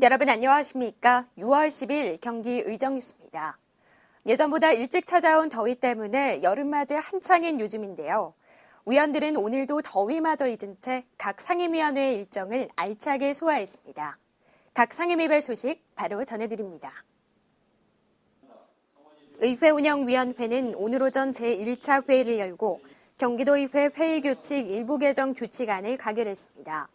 여러분 안녕하십니까? 6월 10일 경기 의정뉴스입니다. 예전보다 일찍 찾아온 더위 때문에 여름맞이 한창인 요즘인데요. 위원들은 오늘도 더위마저 잊은 채 각 상임위원회의 일정을 알차게 소화했습니다. 각 상임위별 소식 바로 전해드립니다. 의회운영위원회는 오늘 오전 제1차 회의를 열고 경기도의회 회의규칙 일부 개정 규칙안을 가결했습니다.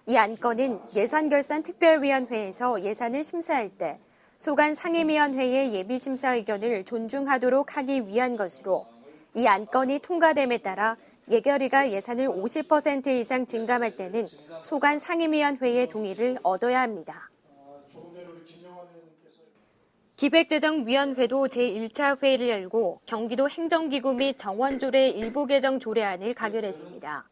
이 안건은 예산결산특별위원회에서 예산을 심사할 때 소관 상임위원회의 예비심사 의견을 존중하도록 하기 위한 것으로 이 안건이 통과됨에 따라 예결위가 예산을 50% 이상 증감할 때는 소관 상임위원회의 동의를 얻어야 합니다. 기획재정위원회도 제1차 회의를 열고 경기도 행정기구 및 정원조례 일부 개정 조례안을 가결했습니다.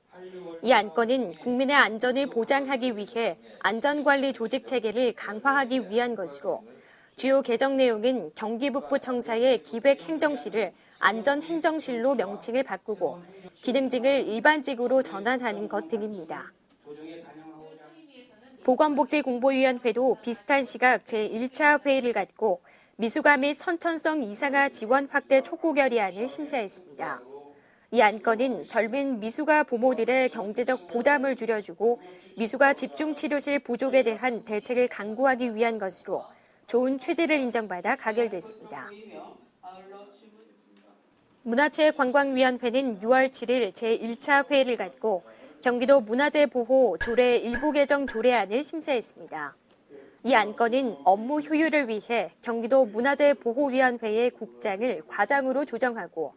이 안건은 국민의 안전을 보장하기 위해 안전관리 조직 체계를 강화하기 위한 것으로 주요 개정 내용은 경기북부청사의 기획행정실을 안전행정실로 명칭을 바꾸고 기능직을 일반직으로 전환하는 것 등입니다. 보건복지공보위원회도 비슷한 시각 제1차 회의를 갖고 미수가 및 선천성 이상화 지원 확대 촉구 결의안을 심사했습니다. 이 안건은 젊은 미수가 부모들의 경제적 부담을 줄여주고 미수가 집중치료실 부족에 대한 대책을 강구하기 위한 것으로 좋은 취지를 인정받아 가결됐습니다. 문화체육관광위원회는 6월 7일 제1차 회의를 갖고 경기도 문화재보호 조례 일부 개정 조례안을 심사했습니다. 이 안건은 업무 효율을 위해 경기도 문화재보호위원회의 국장을 과장으로 조정하고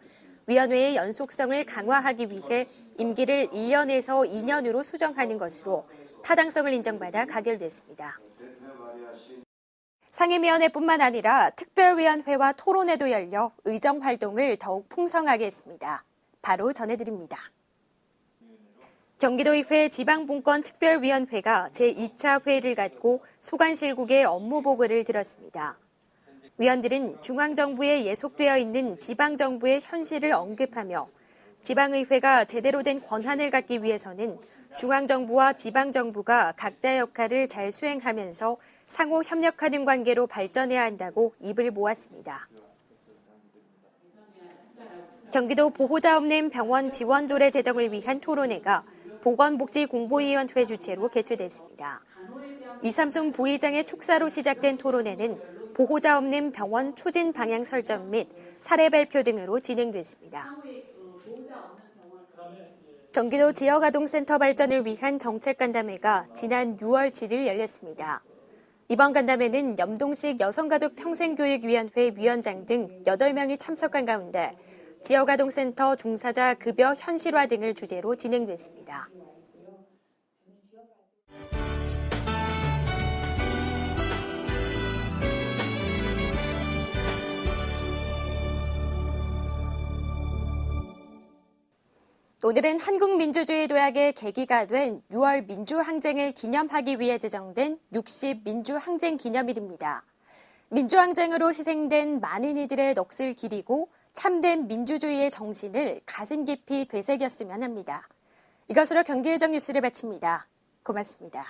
위원회의 연속성을 강화하기 위해 임기를 1년에서 2년으로 수정하는 것으로 타당성을 인정받아 가결됐습니다. 상임위원회뿐만 아니라 특별위원회와 토론회도 열려 의정활동을 더욱 풍성하게 했습니다. 바로 전해드립니다. 경기도의회 지방분권특별위원회가 제2차 회의를 갖고 소관실국의 업무 보고를 들었습니다. 위원들은 중앙정부에 예속되어 있는 지방정부의 현실을 언급하며 지방의회가 제대로 된 권한을 갖기 위해서는 중앙정부와 지방정부가 각자의 역할을 잘 수행하면서 상호 협력하는 관계로 발전해야 한다고 입을 모았습니다. 경기도 보호자 없는 병원 지원 조례 제정을 위한 토론회가 보건복지공보위원회 주최로 개최됐습니다. 이삼순 부의장의 축사로 시작된 토론회는 보호자 없는 병원 추진 방향 설정 및 사례 발표 등으로 진행됐습니다. 경기도 지역아동센터 발전을 위한 정책간담회가 지난 6월 7일 열렸습니다. 이번 간담회는 염동식 여성가족평생교육위원회 위원장 등 8명이 참석한 가운데 지역아동센터 종사자 급여 현실화 등을 주제로 진행됐습니다. 오늘은 한국민주주의도약의 계기가 된 6월 민주항쟁을 기념하기 위해 제정된 60 민주항쟁기념일입니다. 민주항쟁으로 희생된 많은 이들의 넋을 기리고 참된 민주주의의 정신을 가슴 깊이 되새겼으면 합니다. 이것으로 경기의정 뉴스를 마칩니다. 고맙습니다.